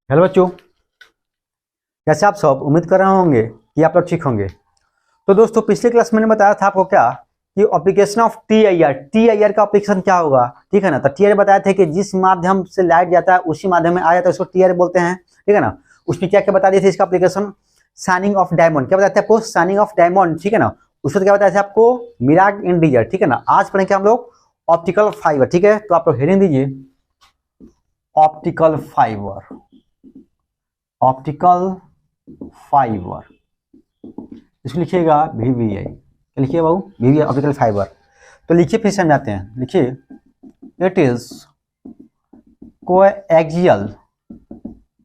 Hello बच्चों, कैसे आप सब। उम्मीद कर रहे होंगे कि आप लोग ठीक होंगे। तो दोस्तों, पिछले क्लास में मैंने बताया था आपको क्या कि application of T I R का एप्लीकेशन क्या होगा, ठीक है ना। तो टी आई आर बताया था कि जिस माध्यम से लाइट जाता है उसी माध्यम में आ जाता है, उसको टी आई आर बोलते हैं, ठीक है ना। उसमें क्या क्या बता दिए थे इसका एप्लीकेशन, शाइनिंग ऑफ डायमंड, क्या बताते हैं आपको, शाइनिंग ऑफ डायमंड, ठीक है ना। उसमें क्या बताया था आपको, मिराग इन डिजर, ठीक है ना। आज पढ़ेंगे हम लोग ऑप्टिकल फाइबर, ठीक है। तो आप लोग हेडिंग दीजिए ऑप्टिकल फाइबर, ऑप्टिकल फाइबर, इसको लिखिएगा VVI। क्या लिखिए बाबू, VVI ऑप्टिकल फाइबर। तो लिखिए, फिर समझाते हैं। लिखिए, it is coaxial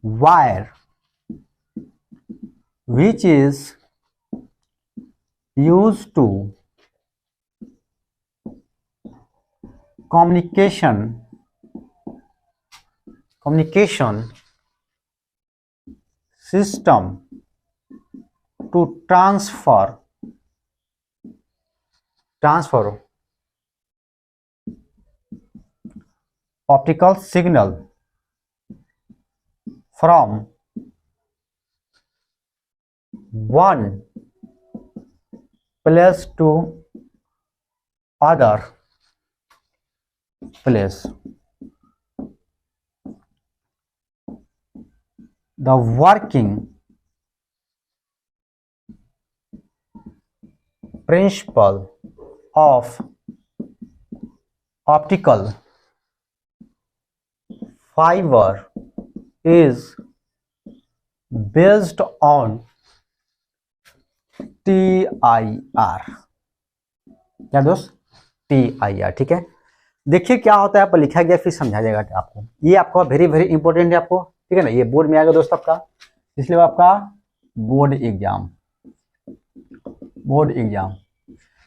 wire which is use to communication system to transfer optical signal from one place to other place. The working principle of optical fiber is based on TIR। क्या दोस्त, TIR, ठीक है। देखिए क्या होता है, आप लिखा गया फिर समझा जाएगा आपको। ये आपका वेरी वेरी इंपॉर्टेंट है आपको, ठीक है ना। ये बोर्ड में आएगा दोस्त आपका, इसलिए आपका बोर्ड एग्जाम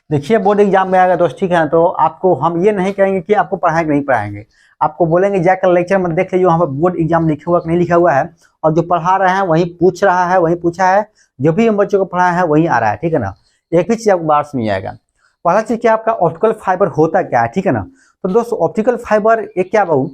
देखिए, बोर्ड एग्जाम में आएगा दोस्त, ठीक है ना। तो आपको हम ये नहीं कहेंगे कि आपको पढ़ाएंगे नहीं पढ़ाएंगे, आपको बोलेंगे जाकर लेक्चर में देख लीजिए वहाँ पर बोर्ड एग्जाम लिखा हुआ नहीं लिखा हुआ है, और जो पढ़ा रहे हैं वही पूछ रहा है, वही पूछा है, जो भी हम बच्चों को पढ़ाया है वही आ रहा है, ठीक है ना। एक भी चीज आपको बाहर से नहीं आएगा। पहला चीज क्या, आपका ऑप्टिकल फाइबर होता क्या है, ठीक है ना। तो दोस्तों, ऑप्टिकल फाइबर एक क्या बाबू,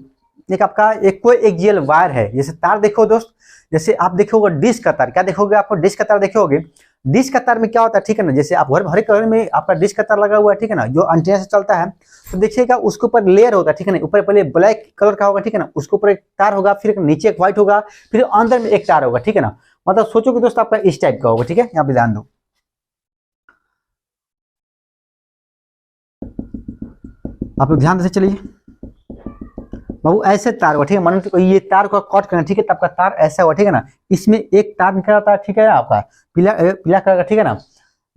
एक आपका एक कोई एक्सियल वायर है। जैसे तार देखो दोस्त, जैसे आप देखोगे डिश का तार, क्या देखोगे आपको, डिश का तार देखोगे। डिश का तार में क्या होता है, ठीक है ना। जैसे आप हर कलर में आपका डिश का तार लगा हुआ है, ठीक है ना, जो एंटीना से चलता है। तो देखिएगा उसके ऊपर लेयर होगा, ठीक है ना। ऊपर पहले ब्लैक कलर का होगा, ठीक है ना, उसके ऊपर एक तार होगा, फिर नीचे एक व्हाइट होगा, फिर अंदर में एक तार होगा, ठीक है ना। मतलब सोचो कि दोस्त आपका इस टाइप का होगा, ठीक है। यहाँ पे ध्यान दो, आप लोग ध्यान से चलिए बाबू। ऐसे तार हुआ, ठीक है, मान लो ये तार को कट करना, ठीक है, तब का तार ऐसा हुआ, ठीक है ना। इसमें एक तार निकल आता है, ठीक है, आपका पीला पीला कलर का, ठीक है ना,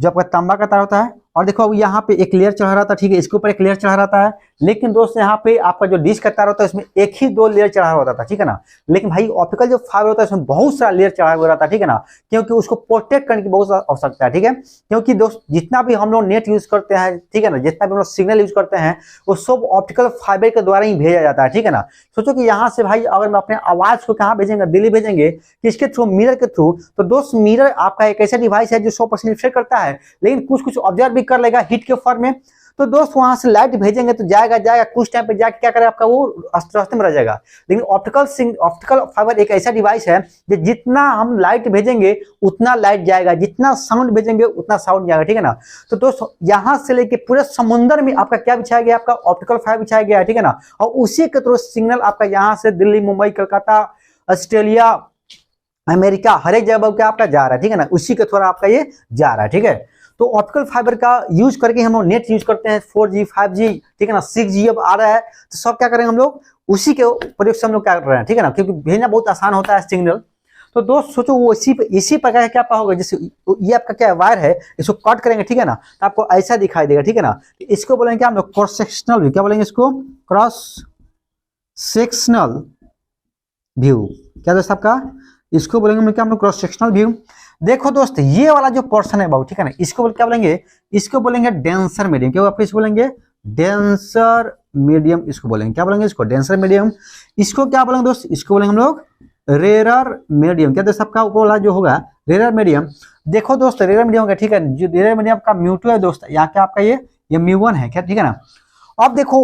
जो आपका तांबा का तार होता है। और देखो अब यहाँ पे एक लेयर चढ़ा रहता है, ठीक है, इसके ऊपर एक लेयर चढ़ा रहता है। लेकिन दोस्त यहाँ पे आपका जो डिश का तार होता है उसमें एक ही दो लेयर चढ़ा होता था, ठीक है ना। लेकिन भाई ऑप्टिकल जो फाइबर होता है उसमें बहुत सारा लेयर चढ़ा हुआ रहता है, ठीक है ना, क्योंकि उसको प्रोटेक्ट करने की बहुत आवश्यकता है, ठीक है। क्योंकि दोस्त जितना भी हम लोग नेट यूज करते हैं, ठीक है ना, जितना भी हम लोग सिग्नल यूज करते हैं वो सब ऑप्टिकल फाइबर के द्वारा ही भेजा जाता है, ठीक है ना। सोचो कि यहाँ से भाई अगर मैं अपने आवाज को कहाँ भेजेंगे, दिल्ली भेजेंगे, किसके थ्रू, मिरर के थ्रू। तो दोस्त मिरर आपका एक ऐसा डिवाइस है जो 100% रिफ्लेक्ट करता है, लेकिन कुछ कुछ ऑब्जर्व भी कर लेगा हीट के फॉर्म में। तो दोस्त वहां से लाइट भेजेंगे तो जाएगा कुछ टाइम पे जाके क्या करेगा, आपका वो रास्ते में रह जाएगा। लेकिन ऑप्टिकल फाइबर एक ऐसा डिवाइस है जो जितना हम लाइट भेजेंगे उतना लाइट जाएगा, जितना साउंड भेजेंगे उतना साउंड जाएगा, ठीक है ना। तो दोस्त यहाँ से लेके पूरे समुद्र में आपका क्या बिछाया गया, आपका ऑप्टिकल फाइबर बिछाया गया है, ठीक है ना। और उसी के थ्रू सिग्नल आपका यहाँ से दिल्ली, मुंबई, कलकत्ता, ऑस्ट्रेलिया, अमेरिका, हर एक जगह क्या आपका जा रहा है, ठीक है ना। उसी के थ्रू आपका ये जा रहा है, ठीक है। तो ऑप्टिकल फाइबर का यूज करके हम लोग नेट यूज करते हैं, 4G 5G, ठीक है ना, 6G अब आ रहा है। तो सब क्या करेंगे हम लोग, उसी के प्रयोग से हम लोग क्या कर रहे हैं, ठीक है ना, क्योंकि भेजना बहुत आसान होता है सिग्नल। तो दोस्त सोचो वो इसी प्रकार क्या होगा, जैसे ये आपका क्या वायर है, इसको कट करेंगे, ठीक है ना, तो आपको ऐसा दिखाई देगा, ठीक है ना। इसको बोलेंगे क्या हम लोग, क्रॉस सेक्शनल व्यू, क्या बोलेंगे इसको, क्रॉस सेक्शनल व्यू। क्या दोस्त आपका, इसको बोलेंगे हम क्या, हम लोग क्रॉस सेक्शनल व्यू। देखो दोस्त, ये वाला जो पोर्शन है बाबू, ठीक है ना, इसको क्या बोलेंगे, इसको बोलेंगे डेंसर मीडियम। क्या आप इसको बोलेंगे, डेंसर मीडियम, इसको बोलेंगे क्या बोलेंगे, इसको डेंसर मीडियम। इसको क्या बोलेंगे दोस्त, इसको बोलेंगे हम लोग रेरर मीडियम। क्या दोस्त आपका ऊपर वाला जो होगा रेरर मीडियम। देखो दोस्त, रेरर मीडियम का, ठीक है, जो रेरर मीडियम का म्यू2 है दोस्त, यहाँ क्या आपका ये म्यू1 है, क्या, ठीक है ना। अब देखो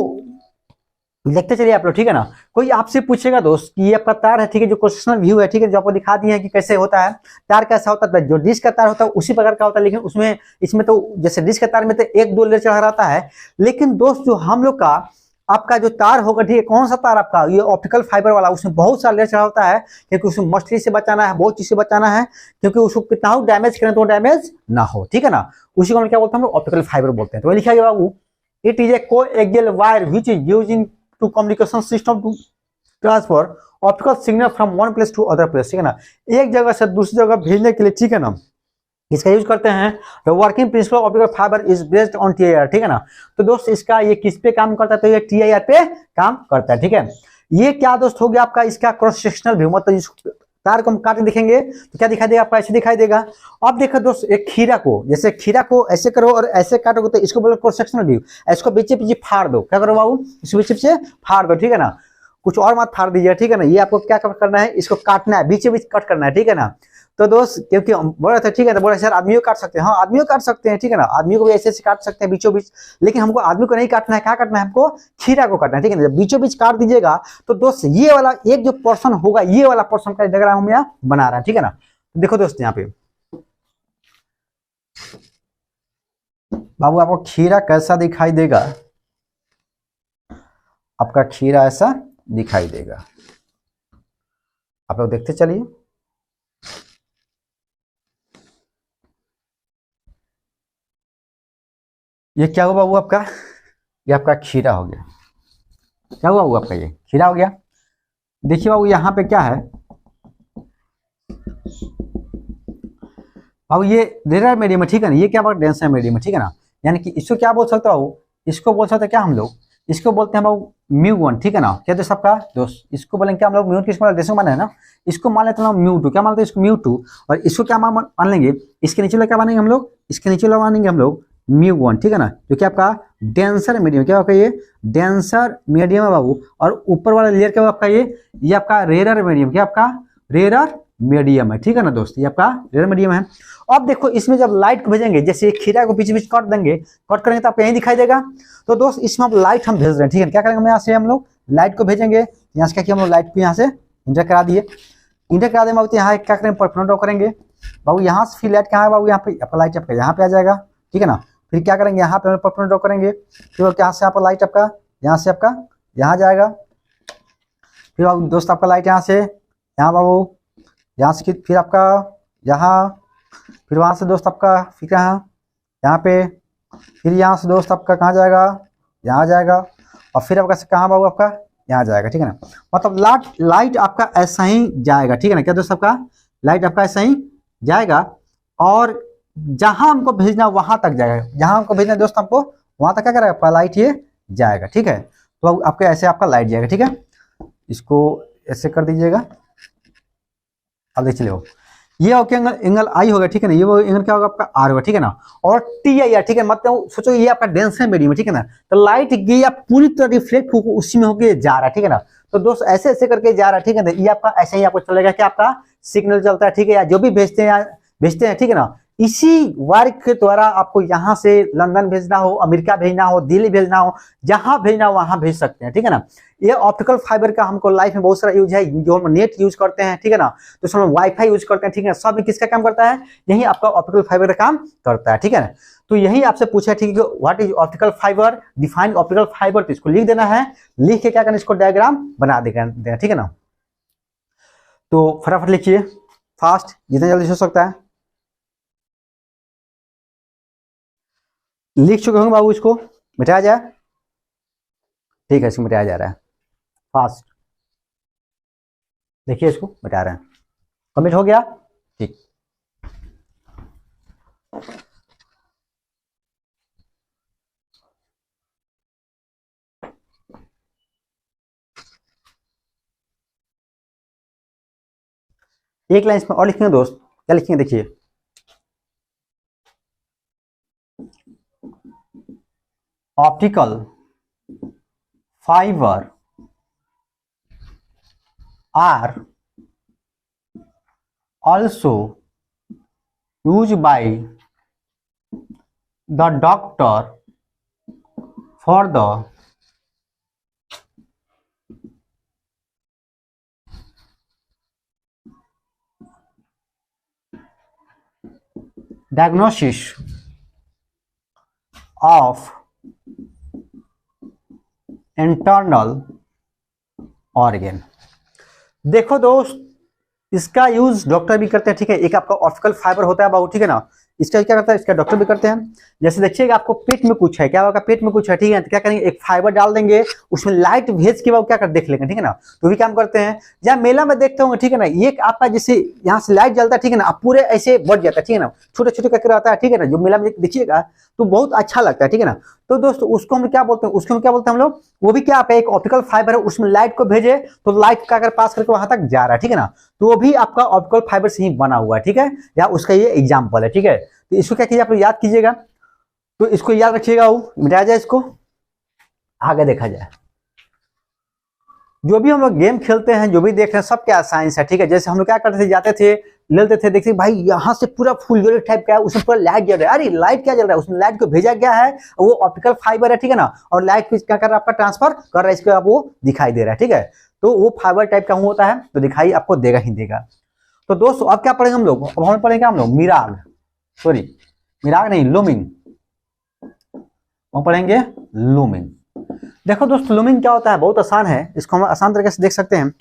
देखते चलिए आप लोग, ठीक है ना। कोई आपसे पूछेगा दोस्त कि ये आपका तार है, ठीक है, जो क्वेश्चनल व्यू है, ठीक है, जो आपको दिखा दिए हैं कि कैसे होता है तार, कैसा होता है, जो डिश का तार होता है उसी प्रकार का होता है, लेकिन उसमें इसमें तो जैसे डिश का तार में तो एक दो लेयर चढ़ा रहता है, लेकिन दोस्त जो हम लोग का आपका जो तार होगा, ठीक है, कौन सा तार आपका, ये ऑप्टिकल फाइबर वाला, उसमें बहुत सारा लेयर चढ़ा होता है, क्योंकि उसमें मछली से बचाना है, बहुत चीज से बचाना है, क्योंकि उसको कितना हो डैमेज करें तो डैमेज ना हो, ठीक है ना। उसी को हम क्या बोलते हैं, हम ऑप्टिकल फाइबर बोलते हैं। तो लिखा गया बाबू, it is a coaxial wire which is use in to communication system to transfer optical signal from one place to other place, ठीक है ना, एक जगह से दूसरी जगह भेजने के लिए, ठीक है ना, इसका यूज करते हैं। The working principle optical fibre is based on TIR, ठीक है ना। तो दोस्त इसका ये किस पे काम करता है, तो ये टीआईआर पे काम करता है, ठीक है। ये क्या दोस्त हो गया आपका, इसका क्रॉस सेक्शनल व्यू, मतलब इस तार को हम काट दिखेंगे तो क्या दिखाई देगा आपका, ऐसे दिखाई देगा। अब देखो दोस्त, एक खीरा को, जैसे खीरा को ऐसे करो और ऐसे काटोगे तो इसको बोलो क्रॉस सेक्शनल व्यू, इसको बीचे पीछे फाड़ दो, क्या करो बाबू, इसको बीचे पीछे फाड़ दो, ठीक है ना, कुछ और मत फाड़ दीजिए, ठीक है ना। ये आपको क्या करना है, इसको काटना है, बीचे बीच कट करना है, ठीक है ना। तो दोस्त क्योंकि बोला था, ठीक है, तो बोला सर आदमियों काट सकते हैं, हाँ आदमियों काट सकते हैं, ठीक है ना, आदमियों को भी ऐसे ऐसे काट सकते हैं बीचों बीच, लेकिन हमको आदमी को नहीं काटना है, क्या काटना है, हमको खीरा को काटना है, ठीक है ना। जब बीचों बीच काट दीजिएगा तो दोस्त ये वाला एक जो पोर्शन होगा, ये वाला पोर्शन का डायग्राम हम यहाँ बना रहे हैं, ठीक है ना। देखो दोस्त यहाँ पे बाबू आपको खीरा कैसा दिखाई देगा, आपका खीरा ऐसा दिखाई देगा, आप लोग देखते चलिए। ये क्या हुआ बाबू आपका, ये आपका खीरा हो गया, क्या हुआ बाबू आपका, ये खीरा हो गया। देखिए बाबू यहाँ पे क्या है बाबू, ये रेयर मीडियम है, ठीक है ना, ये क्या बात डेंसर मीडियम है, ठीक है ना, यानी कि इसको क्या बोल सकते हो, इसको बोल सकते हैं क्या हम लोग, इसको बोलते हैं बाबू म्यू1, ठीक है ना। क्या दोस्त आपका दोस्त, इसको बोलेंगे क्या हम लोग, म्यू1 किसको डेंसर माने है ना, इसको मान लेते हैं म्यू2, क्या मानते हैं इसको म्यू2, और इसको क्या मान लेंगे, इसके नीचे वाला क्या मानेंगे हम लोग, इसके नीचे वाला मानेंगे हम लोग म्यू1, ठीक है ना, जो कि आपका डेंसर मीडियम, क्या होगा ये डेंसर मीडियम है बाबू, और ऊपर वाला लेयर क्या होगा आपका, ये आपका रेयर मीडियम, क्या आपका रेयर मीडियम है, ठीक है ना दोस्त, ये आपका रेयर मीडियम है। अब देखो इसमें जब लाइट को भेजेंगे, जैसे खीरा को बीच बीच काट देंगे, कट करेंगे तो आपको यहीं दिखाई देगा। तो दोस्त इसमें हम लाइट हम भेज रहे हैं, ठीक है, क्या करेंगे हम यहाँ से हम लोग लाइट को भेजेंगे, यहाँ से क्या किया हम लोग लाइट को यहाँ से इंटर करा दिए, इंटर करा देंगे बाबू, यहाँ क्या करेंगे परफेक्ट ड्रॉ करेंगे बाबू, यहाँ से फिर लाइट कहाँ है बाबू, यहाँ पे आपका लाइट आपका यहाँ पे आ जाएगा, ठीक है ना। फिर क्या करेंगे यहाँ पे परफेक्ट ड्रॉ करेंगे, फिर यहाँ से आपका लाइट आपका यहाँ से आपका यहाँ जाएगा, फिर बाबू दोस्त आपका लाइट यहाँ से यहाँ बाबू, यहाँ से फिर आपका यहाँ, फिर वहाँ से दोस्त आपका फिर यहाँ पे, फिर यहाँ से दोस्त आपका कहाँ जाएगा, यहाँ जाएगा, और फिर आपका कहाँ बाबू आपका यहाँ जाएगा, ठीक है ना। मतलब लाइट आपका ऐसा ही जाएगा, ठीक है ना, क्या दोस्त आपका लाइट आपका ऐसा ही जाएगा, और जहां हमको भेजना वहां तक जाएगा, जहां हमको भेजना दोस्त हमको वहां तक क्या करेगा आपका लाइट ये जाएगा, ठीक है। तो आपके ऐसे आपका लाइट जाएगा, ठीक है, इसको ऐसे कर दीजिएगा। अब देख चलिए ये ओके एंगल आई होगा, ठीक है ना, ये वो एंगल क्या होगा आपका आर होगा, ठीक है ना, और टी आई आर, ठीक है, मतलब सोचो ये आपका डेंसर मीडियम है, ठीक है ना, तो लाइट ये पूरी तरह रिफ्लेक्ट होकर उसी में होकर जा रहा है, ठीक है ना। तो दोस्त ऐसे ऐसे करके जा रहा है, ठीक है ना, ये आपका ऐसे ही आपको चलेगा कि आपका सिग्नल चलता है, ठीक है, या जो भी भेजते हैं, ठीक है ना, इसी वर्क के द्वारा आपको यहाँ से लंदन भेजना हो, अमेरिका भेजना हो, दिल्ली भेजना हो, जहां भेजना हो वहां भेज सकते हैं, ठीक है ना। ये ऑप्टिकल फाइबर का हमको लाइफ में बहुत सारा यूज है, जो हम नेट यूज करते हैं, ठीक है ना, तो उसमें वाईफाई यूज करते हैं, ठीक है, सब में किसका काम करता है, यही आपका ऑप्टिकल फाइबर का काम करता है, ठीक है ना। तो यही आपसे पूछा, ठीक है, what is optical fibre, define optical fibre, तो इसको लिख देना है, लिख के क्या करना, इसको डायग्राम बना देना, ठीक है ना। तो फटाफट लिखिए फास्ट, जितना जल्दी हो सकता है लिख चुके होंगे बाबू, इसको मिटाया जाए, ठीक है, इसको मिटाया जा रहा है फास्ट, देखिए इसको मिटा रहे हैं, कमिट हो गया, ठीक। एक लाइन इसमें और लिखेंगे दोस्त, क्या लिखेंगे देखिए, optical fibre are also used by the doctor for the diagnosis of internal organ. देखो दोस्त, इसका यूज डॉक्टर भी करते हैं, ठीक है। एक आपका ऑप्टिकल फाइबर होता है बाबू, ठीक है ना, इसका क्या करता है, इसका डॉक्टर भी करते हैं। जैसे देखिएगा आपको पेट में कुछ है, क्या होगा, पेट में कुछ है, ठीक है, तो क्या करेंगे, एक फाइबर डाल देंगे, उसमें लाइट भेज के वो क्या कर देख लेंगे, ठीक है ना, तो भी काम करते हैं। जहाँ मेला में देखते होंगे, ठीक है ना, ये आपका जैसे यहाँ से लाइट जलता है, ठीक है ना, आप पूरे ऐसे बढ़ जाता है, ठीक है ना, छोटे छोटे करके रहता है, ठीक है ना, जो मेला में देखिएगा तो बहुत अच्छा लगता है, ठीक है ना। तो दोस्तों उसको हम क्या बोलते हैं, उसको हम क्या बोलते हैं हम लोग, वो भी क्या आपका एक ऑप्टिकल फाइबर है, उसमें लाइट को भेजे तो लाइट का अगर पास करके वहां तक जा रहा है, ठीक है ना, तो वो भी आपका ऑप्टिकल फाइबर से ही बना हुआ है, ठीक है, या उसका ये एग्जाम्पल है, ठीक है। तो इसको क्या कीजिए, आप याद कीजिएगा, तो इसको याद रखिएगा, वो मिटाया जाए, इसको आगे देखा जाए। जो भी हम लोग गेम खेलते हैं, जो भी देख रहे हैं, सब क्या साइंस है, ठीक है। जैसे हम लोग क्या करते थे, जाते थे, लेते थे, देखते भाई यहाँ से पूरा फुलझड़ी टाइप का है, उसमें पूरा लाइट जल रहा है, अरे लाइट क्या जल रहा है, उसमें लाइट को भेजा गया है, वो ऑप्टिकल फाइबर है, ठीक है ना, और लाइट को क्या कर रहा है, आपका ट्रांसफर कर रहा है, इसको आप वो दिखाई दे रहा है, ठीक है। तो वो फाइबर टाइप का होता है, तो दिखाई आपको देगा ही देगा। तो दोस्तों अब क्या पढ़ेंगे हम लोग, अब हम पढ़ेंगे हम लोग मिराग, सॉरी मिराग नहीं, लूमिंग, हम पढ़ेंगे लूमिंग। देखो दोस्तों लूमिंग क्या होता है, बहुत आसान है, इसको हम आसान तरीके से देख सकते हैं।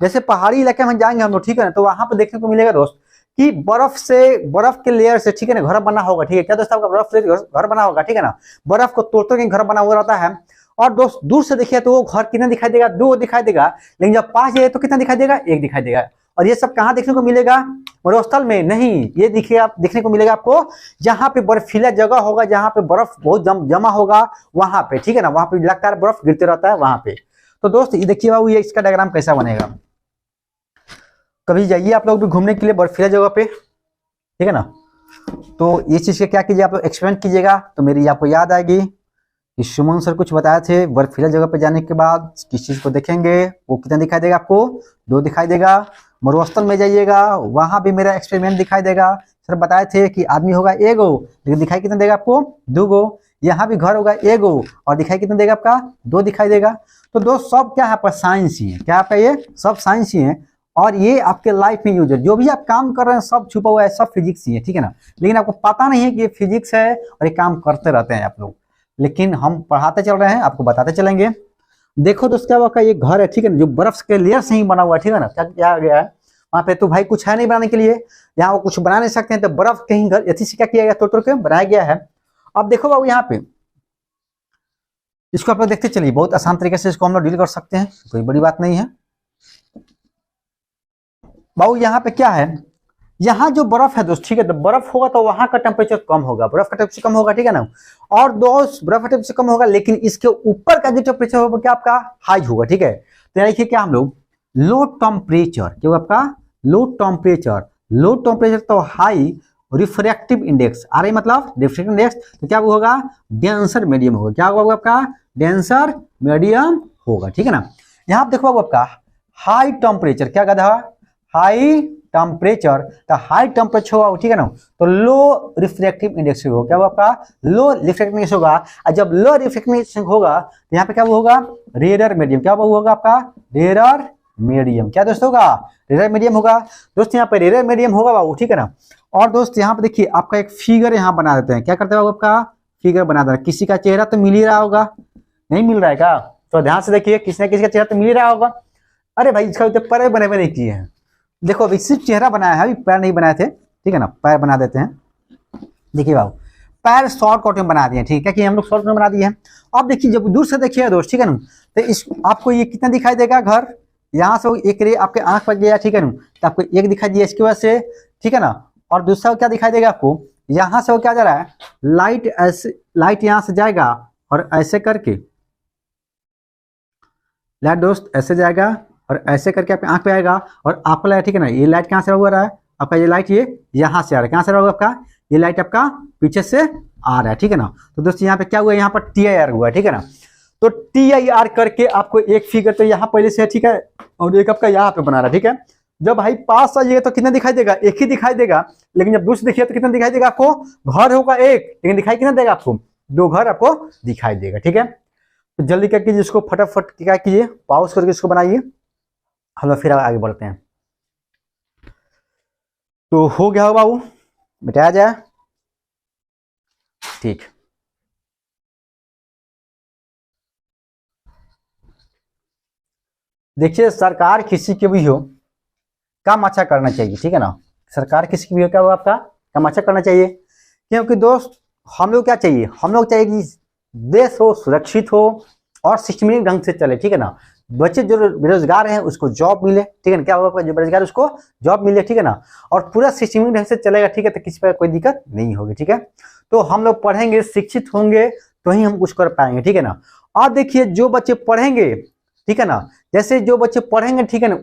जैसे पहाड़ी इलाके में जाएंगे हम लोग, ठीक है ना, तो वहां पर देखने को मिलेगा दोस्त कि बर्फ के लेयर से, ठीक है ना, घर बना होगा, ठीक है, क्या दोस्त आपका बर्फ से घर बना होगा, ठीक है ना, बर्फ को तोड़ के घर बना हुआ रहता है। और दोस्त दूर से देखिए तो वो घर कितना दिखाई देगा, दो दिखाई देगा, लेकिन जब पास जाए तो कितना दिखाई देगा, एक दिखाई देगा। और ये सब कहाँ देखने को मिलेगा, मरुस्थल में नहीं, ये देखने को मिलेगा आपको जहां पे बर्फीला जगह होगा, जहां पे बर्फ बहुत जमा होगा वहां पे, ठीक है ना, वहां पे लगता है बर्फ गिरते रहता है वहां पे। तो दोस्त ये देखिए बाबू, ये इसका डायग्राम कैसा बनेगा। कभी जाइए आप लोग भी घूमने के लिए बर्फीला जगह पे, ठीक है ना, तो ये चीज का क्या कीजिए, आप लोग एक्सपेरिमेंट कीजिएगा, तो मेरी आपको याद आएगी कि सुमन सर कुछ बताए थे, बर्फीला जगह पे जाने के बाद किस चीज को देखेंगे, वो कितना दिखाई देगा आपको, 2 दिखाई देगा। मरुस्थल में जाइएगा, वहां भी मेरा एक्सपेरिमेंट दिखाई देगा, सर बताए थे कि आदमी होगा एगो, लेकिन दिखाई कितना देगा आपको, 2 गो। यहाँ भी घर होगा एगो, और दिखाई कितना देगा आपका, 2 दिखाई देगा। तो दोस्त सब क्या है आपका, साइंस ही है, क्या आपका ये सब साइंस ही है, और ये आपके लाइफ में यूज है, जो भी आप काम कर रहे हैं सब छुपा हुआ है, सब फिजिक्स ही है, ठीक है ना, लेकिन आपको पता नहीं है कि ये फिजिक्स है और ये काम करते रहते हैं आप लोग, लेकिन हम पढ़ाते चल रहे हैं, आपको बताते चलेंगे। देखो दोस्त क्या हुआ, ये घर है, ठीक है ना, जो बर्फ के लेयर से ही बना हुआ है, ठीक है ना, क्या गया है वहां पे, तो भाई कुछ है नहीं बनाने के लिए, यहाँ वो कुछ बना नहीं सकते हैं, तो बर्फ कहीं घर ऐसी से क्या किया गया, तोड़ के बनाया गया है। अब देखो बाबू यहाँ पे, इसको आप लोग देखते चलिए, बहुत आसान तरीके से इसको हम लोग डील कर सकते हैं, कोई बड़ी बात नहीं है। बाबू यहाँ पे क्या है, यहाँ जो बर्फ है दोस्त, ठीक है, तो बर्फ होगा तो वहां का टेम्परेचर कम होगा, बर्फ का टेम्परेचर कम होगा, ठीक है ना, और दोस्त बर्फ का टेम्परेचर कम होगा, लेकिन इसके ऊपर का जो टेम्परेचर होगा क्या आपका हाई होगा, ठीक है। तो देखिए क्या हम लोग लो टेम्परेचर, क्या आपका लो टेम्परेचर तो हाई रिफ्रैक्टिव इंडेक्स, आ रही मतलब रिफ्रैक्टिव इंडेक्स, तो क्या होगा, डेंसर मीडियम होगा, क्या होगा आपका डेंसर मीडियम होगा, ठीक है ना। यहाँ पे देखो आपका हाई टेम्परेचर, क्या कहता है हाई टेम्परेचर, तो हाई टेम्परेचर होगा, ठीक है ना, तो लो रिफ्रैक्टिव इंडेक्स होगा, क्या होगा आपका लो रिफ्रैक्टिव इंडेक्स होगा। और जब लो रिफ्रैक्टिव इंडेक्स होगा तो यहाँ पे क्या होगा, रेयर मीडियम, क्या होगा आपका रेयर मीडियम, क्या दोस्त होगा रेयर मीडियम होगा। दोस्त यहाँ पे रेयर मीडियम होगा बाबू, ठीक है ना। और दोस्त यहाँ पे देखिए आपका एक फिगर यहाँ बना देते हैं, क्या करते हैं आपका फिगर बना देना, किसी का चेहरा तो मिल ही रहा होगा, नहीं मिल रहा है क्या, तो ध्यान से देखिए, किसी न किसी का चेहरा तो मिल ही रहा होगा। अरे भाई इसका तो पैर बने हुए नहीं किए हैं, देखो अभी सिर्फ चेहरा बनाया है, अभी पैर नहीं बनाए थे, ठीक है ना, पैर बना देते हैं। देखिए बाबू पैर शॉर्ट कट में बना दिए, ठीक है कि हम लोग शॉर्ट में बना दिए हैं। अब देखिए जब दूर से देखिए दोस्त, ठीक है ना, तो इस आपको ये कितना दिखाई देगा घर, यहाँ से एक रे आपके आंख पर गया, ठीक है ना, तो आपको एक दिखाई दिया इसकी वजह से, ठीक है ना। और दूसरा क्या दिखाई देगा आपको, यहाँ से वो क्या जा रहा है, लाइट ऐसे, लाइट यहाँ से जाएगा और ऐसे करके लाइट दोस्त ऐसे जाएगा और ऐसे करके आपके आंख पे आएगा, और आपको लगा, ठीक है ना, ये लाइट कहाँ से हो रहा है आपका, ये लाइट ये यहाँ से आ रहा है, कहाँ से रहा होगा आपका, ये लाइट आपका पीछे से आ रहा है, ठीक है ना। तो दोस्तों यहाँ पे क्या हुआ, यहाँ पर TIR हुआ है, ठीक है ना, तो TIR करके आपको एक फिगर तो यहाँ पहले से है, ठीक है, और एक आपका यहाँ पे बना रहा है, ठीक है। जब भाई पास आइएगा तो कितना दिखाई देगा, एक ही दिखाई देगा, लेकिन जब दूर से देखिए तो कितना दिखाई देगा आपको, घर होगा एक, लेकिन दिखाई कितना देगा आपको, 2 घर आपको दिखाई देगा, ठीक है। तो जल्दी क्या कीजिए, इसको फटाफट क्या कीजिए, पॉज करके इसको बनाइए, हम लोग फिर आगे बढ़ते हैं। तो हो गया हो बाबू, मिटाया जाए, ठीक। देखिए सरकार किसी की भी हो काम अच्छा करना चाहिए, ठीक है ना। सरकार किसी की भी हो क्या हो आपका काम अच्छा करना चाहिए, क्योंकि दोस्त हम लोग क्या चाहिए, हम लोग चाहिए कि देश हो सुरक्षित हो और सिस्टमेटिक ढंग से चले, ठीक है ना। बच्चे जो बेरोजगार हैं उसको जॉब मिले, ठीक है ना। क्या होगा जो बेरोजगार उसको जॉब मिले, ठीक है ना। और पूरा सिस्टमेटिक ढंग से चलेगा, ठीक है, तो किसी पर कोई दिक्कत नहीं होगी, ठीक है। तो हम लोग पढ़ेंगे शिक्षित होंगे तो ही हम कुछ कर पाएंगे, ठीक है ना। और देखिए जो बच्चे पढ़ेंगे, ठीक है ना, जैसे जो बच्चे पढ़ेंगे, ठीक है ना,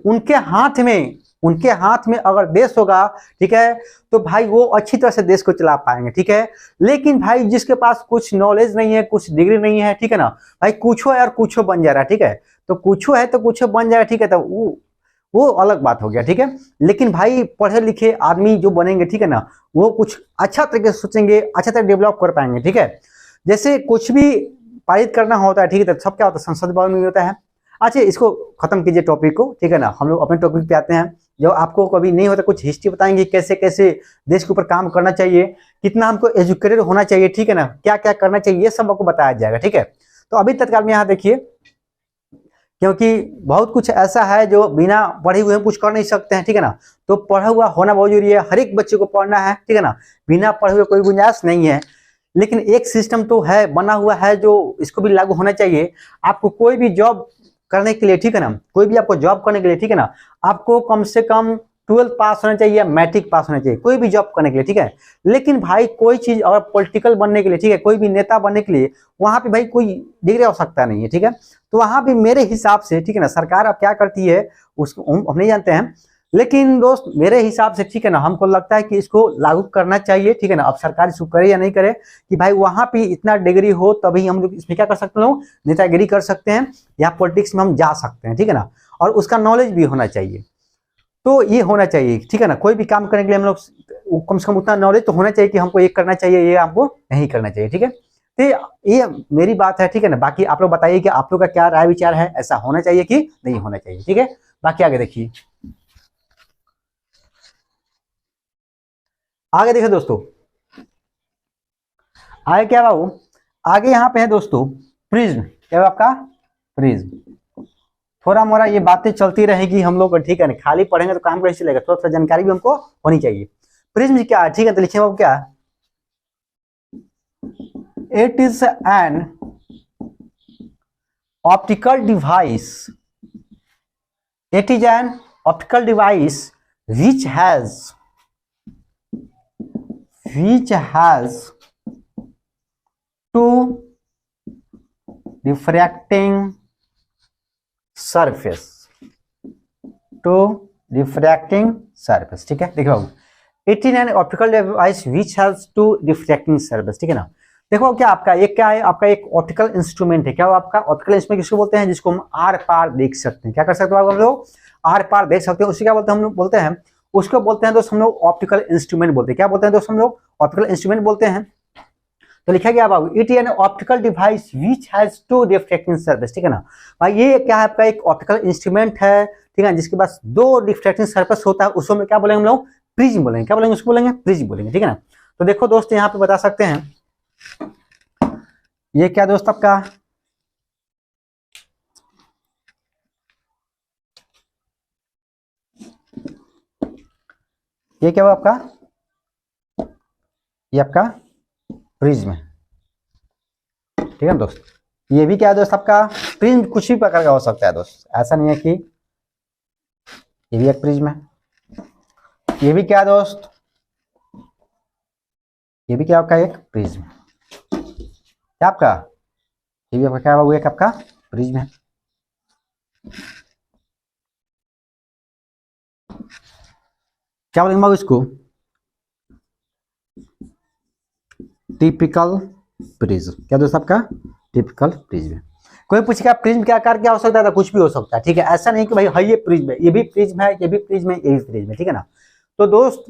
उनके हाथ में अगर देश होगा, ठीक है, तो भाई वो अच्छी तरह से देश को चला पाएंगे, ठीक है। लेकिन भाई जिसके पास कुछ नॉलेज नहीं है, कुछ डिग्री नहीं है, ठीक है ना, भाई कुछो है और कुछो बन जा रहा है, ठीक है। तो कुछो है तो कुछो बन जाएगा, ठीक है, तो वो अलग बात हो गया, ठीक है। लेकिन भाई पढ़े लिखे आदमी जो बनेंगे, ठीक है ना, वो कुछ अच्छा तरीके से सोचेंगे, अच्छा तरह डेवलप कर पाएंगे, ठीक है। जैसे कुछ भी पारित करना होता है, ठीक है, तो सब क्या होता है संसद भवन में होता है। अच्छा इसको खत्म कीजिए टॉपिक को, ठीक है ना, हम लोग अपने टॉपिक पे आते हैं। जो आपको कभी नहीं होता कुछ हिस्ट्री बताएंगे, कैसे कैसे देश के ऊपर काम करना चाहिए, कितना हमको एजुकेटेड होना चाहिए, ठीक है ना, क्या क्या करना चाहिए, ये सब आपको बताया जाएगा, ठीक है। तो अभी तत्काल में यहाँ देखिए, क्योंकि बहुत कुछ ऐसा है जो बिना पढ़े हुए हम कुछ कर नहीं सकते हैं, ठीक है ना। तो पढ़ा हुआ होना बहुत जरूरी है, हर एक बच्चे को पढ़ना है, ठीक है ना। बिना पढ़े हुए कोई गुंजाइश नहीं है। लेकिन एक सिस्टम तो है बना हुआ है जो इसको भी लागू होना चाहिए। आपको कोई भी जॉब करने के लिए, ठीक है ना, कोई भी आपको जॉब करने के लिए, ठीक है ना, आपको कम से कम 12th पास होना चाहिए, मैट्रिक पास होना चाहिए, कोई भी जॉब करने के लिए, ठीक है। लेकिन भाई कोई चीज अगर पॉलिटिकल बनने के लिए, ठीक है, कोई भी नेता बनने के लिए, वहां पे भाई कोई डिग्री आवश्यकता नहीं है, ठीक है। तो वहां पे मेरे हिसाब से, ठीक है ना, सरकार अब क्या करती है उसको हम नहीं जानते हैं। लेकिन दोस्त मेरे हिसाब से, ठीक है ना, हमको लगता है कि इसको लागू करना चाहिए, ठीक है ना। अब सरकार इसको करे या नहीं करे, कि भाई वहां पे इतना डिग्री हो तभी हम लोग इसमें क्या कर सकते हैं, नेतागिरी कर सकते हैं या पॉलिटिक्स में हम जा सकते हैं, ठीक है ना। और उसका नॉलेज भी होना चाहिए, तो ये होना चाहिए, ठीक है ना। कोई भी काम करने के लिए हम लोग कम से कम उतना नॉलेज तो होना चाहिए कि हमको ये करना चाहिए, ये हमको नहीं करना चाहिए, ठीक है। तो ये मेरी बात है, ठीक है ना। बाकी आप लोग बताइए कि आप लोग का क्या राय विचार है, ऐसा होना चाहिए कि नहीं होना चाहिए, ठीक है। बाकी आगे देखिए, आगे देखिए दोस्तों, आगे क्या बाबू, आगे यहाँ पे है दोस्तों प्रिज्म, क्या है आपका प्रिज्म। थोड़ा मोड़ा ये बातें चलती रहेगी हम लोग, ठीक है ना, खाली पढ़ेंगे तो काम कैसे चलेगा, थोड़ा सा जानकारी भी हमको होनी चाहिए। प्रिज्म क्या है, ठीक है, तो लिखिए बाबू क्या, it is an optical device, it is an optical device which has two diffracting surface, ठीक है। देखो it is an optical device which has two diffracting surface, ठीक है ना। देखो क्या आपका एक क्या है, आपका एक ऑप्टिकल इंस्ट्रूमेंट है। क्या हो आपका ऑप्टिकल इंस्ट्रूमेंट किसको बोलते हैं, जिसको हम आर पार देख सकते हैं। क्या कर सकते हो हम लोग, आर पार देख सकते हैं। उसे क्या बोलते हैं, हम लोग बोलते हैं, उसको बोलते हैं दोस्त हम लोग ऑप्टिकल इंस्ट्रूमेंट बोलते हैं। क्या बोलते हैं दोस्त हम लोग, ऑप्टिकल इंस्ट्रूमेंट बोलते हैं। तो लिखा गया बाबू it is an optical device which has two refracting surface, ठीक है ना। भाई ये क्या है आपका एक ऑप्टिकल इंस्ट्रूमेंट है, ठीक है, जिसके पास दो रिफ्रैक्टिंग सरफेस होता है, उसको क्या बोलेंगे हम लोग, प्रिज्म बोलेंगे। क्या बोलेंगे उसको, बोलेंगे प्रिज्म बोलेंगे, ठीक है ना। तो देखो दोस्त यहाँ पे बता सकते हैं, ये क्या दोस्त आपका, ये क्या हुआ आपका, ये आपका प्रिज्म है, ठीक है दोस्त। ये भी क्या है दोस्त आपका प्रिज्म, कुछ भी प्रकार का हो सकता है दोस्त, ऐसा नहीं है कि ये भी एक प्रिज्म है। ये भी क्या दोस्त, ये भी क्या आपका एक प्रिज्म है, क्या आपका, ये भी आपका क्या हुआ, एक आपका प्रिज्म है। क्या बोलेंगे बाबू इसको, टिपिकल प्रिज्म। क्या दोस्त आपका टिपिकल प्रिज्म। कोई पूछेगा प्रिज्म के आकार क्या हो सकता है, कुछ भी हो सकता है, ठीक है। ऐसा नहीं कि भाई है ये प्रिज्म है, ये भी प्रिज्म है, ये भी प्रिज्म है, ये भी प्रिज्म है, ठीक है ना। तो दोस्त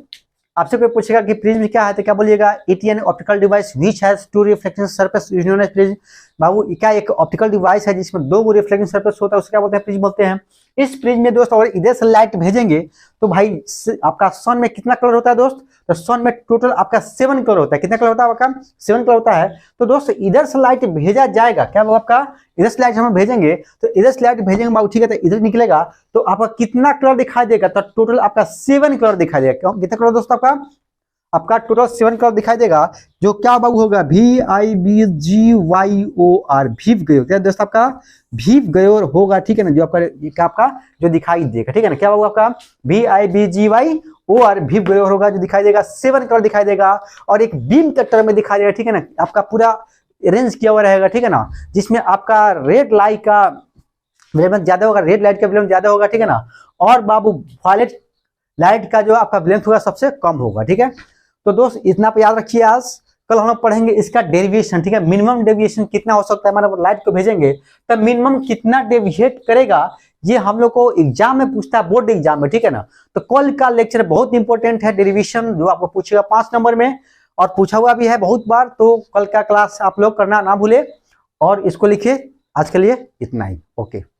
आपसे कोई पूछेगा कि प्रिज्म क्या है, तो क्या बोलिएगा, it is an optical device which has two reflecting surface is known as prism. बाबू क्या एक ऑप्टिकल डिवाइस है जिसमें दो रिफ्लेक्टिंग सरफेस होता है, उसको क्या बोलते हैं, प्रिज्म बोलते हैं। इस प्रिज्म में दोस्त अगर इधर से लाइट भेजेंगे तो भाई आपका सन में कितना कलर होता है दोस्त, तो सन में टोटल आपका 7 कलर होता है। कितना कलर होता है आपका, 7 कलर होता है। तो दोस्त इधर से लाइट भेजा जाएगा, क्या वो आपका इधर से लाइट हम भेजेंगे तो इधर से लाइट भेजेंगे बाबू, ठीक है, तो इधर निकलेगा तो आपका कितना कलर दिखाई देगा, तो टोटल आपका 7 कलर दिखाई देगा। कितना कलर दोस्त आपका टोटल 7 कलर दिखाई देगा, जो क्या बाबू होगा VIBGYOR, भीव गयोर, क्या दोस्त आपका भीव गयोर होगा, ठीक है ना, जो आपका जो दिखाई देगा, ठीक है ना, क्या बाबू आपका VIBGYOR, भीव गयोर होगा, जो दिखाई देगा 7 कलर दिखाई देगा, और एक बीम के टर्म में दिखाई देगा, ठीक है ना, आपका पूरा अरेंज किया हुआ रहेगा, ठीक है ना, जिसमें आपका रेड लाइट का वेवलेंथ ज्यादा होगा, रेड लाइट का वेवलेंथ ज्यादा होगा, ठीक है ना, और बाबू वायलेट लाइट का जो आपका वेवलेंथ होगा सबसे कम होगा, ठीक है। तो दोस्त इतना पे याद रखिए। आज कल हम लोग पढ़ेंगे इसका डेविएशन, ठीक है, मिनिमम डेविएशन कितना हो सकता है, हमारे लाइट को भेजेंगे तब मिनिमम कितना डेविएट करेगा, ये हम लोग को एग्जाम में पूछता है, बोर्ड एग्जाम में, ठीक है ना। तो कल का लेक्चर बहुत इंपॉर्टेंट है, डेरिवेशन, जो आपको पूछेगा 5 नंबर में और पूछा हुआ भी है बहुत बार। तो कल का क्लास आप लोग करना ना भूले और इसको लिखिए। आज के लिए इतना ही, ओके।